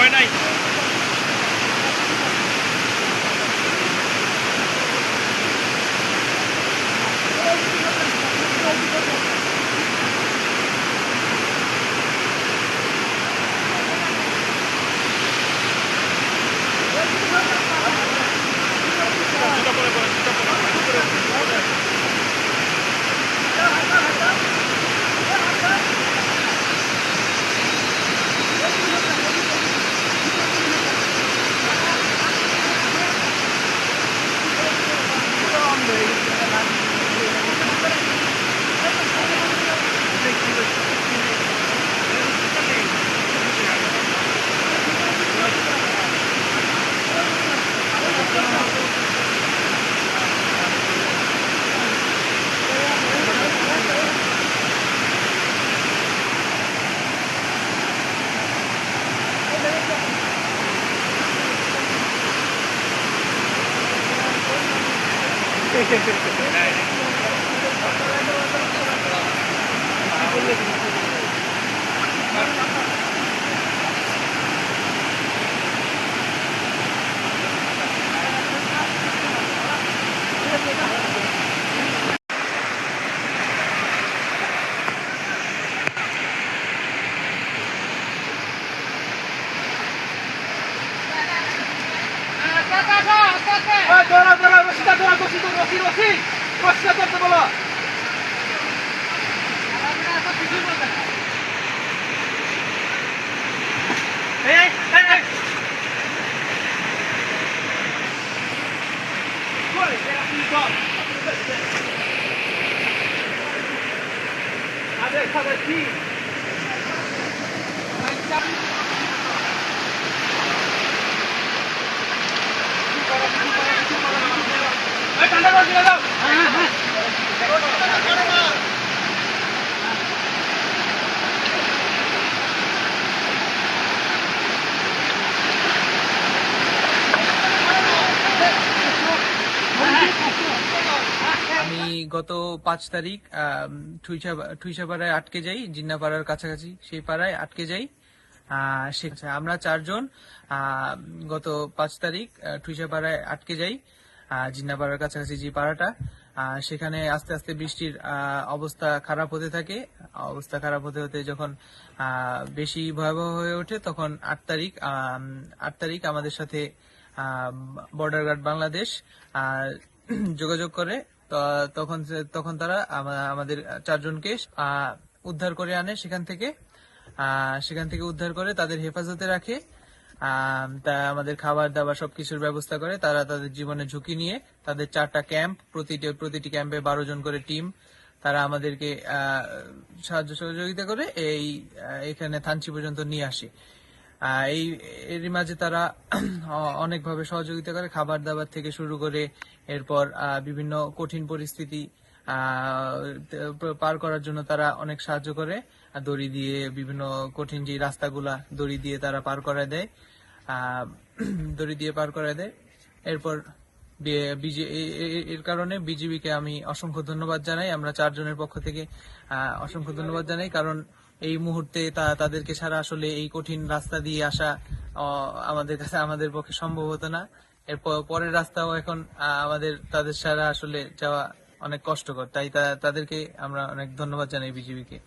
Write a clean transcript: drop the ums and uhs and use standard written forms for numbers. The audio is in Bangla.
ভয় নাই। করতে বলো ঠান্ডা করে দিয়ে দাও। আমি গত ৫ তারিখ ঠুইসাপাড়ায় আটকে যাই, জিন্নাপাড়ার কাছাকাছি সেই পাড়ায় আটকে যাই। আমরা ৪ জন গত ৫ তারিখ ঠুইসাপাড়ায় আটকে যাই, জিন্নাপাড়ার কাছাকাছি যে পাড়াটা। সেখানে আস্তে আস্তে বৃষ্টির অবস্থা খারাপ হতে থাকে। অবস্থা খারাপ হতে হতে যখন বেশি ভয়াবহ হয়ে ওঠে তখন ৮ তারিখ আমাদের সাথে বর্ডার গার্ড বাংলাদেশ যোগাযোগ করে। তখন তারা আমাদের ৪ জনকে উদ্ধার করে আনে সেখান থেকে উদ্ধার করে তাদের হেফাজতে রাখে। তা আমাদের খাবার দাবার সবকিছুর ব্যবস্থা করে। তারা তাদের জীবনের ঝুঁকি নিয়ে তাদের ৪টা ক্যাম্প, প্রতিটি ক্যাম্পে ১২ জন করে টিম, তারা আমাদেরকে সাহায্য সহযোগিতা করে এখানে থানচি পর্যন্ত নিয়ে আসে। এরই মাঝে তারা অনেকভাবে সহযোগিতা করে, খাবার দাবার থেকে শুরু করে এরপর বিভিন্ন কঠিন পরিস্থিতি পার করার জন্য তারা অনেক সাহায্য করে। দড়ি দিয়ে বিভিন্ন কঠিন যে রাস্তাগুলা দড়ি দিয়ে তারা পার করায় দেয়। এরপর এর কারণে বিজিবিকে আমি অসংখ্য ধন্যবাদ জানাই। আমরা ৪ জনের পক্ষ থেকে অসংখ্য ধন্যবাদ জানাই, কারণ এই মুহূর্তে তাদেরকে ছাড়া আসলে এই কঠিন রাস্তা দিয়ে আসা আমাদের পক্ষে সম্ভব হতো না। এর পরের রাস্তাও এখন তাদের ছাড়া আসলে যাওয়া অনেক কষ্টকর, তাই তাদেরকে আমরা অনেক ধন্যবাদ জানাই বিজিবিকে।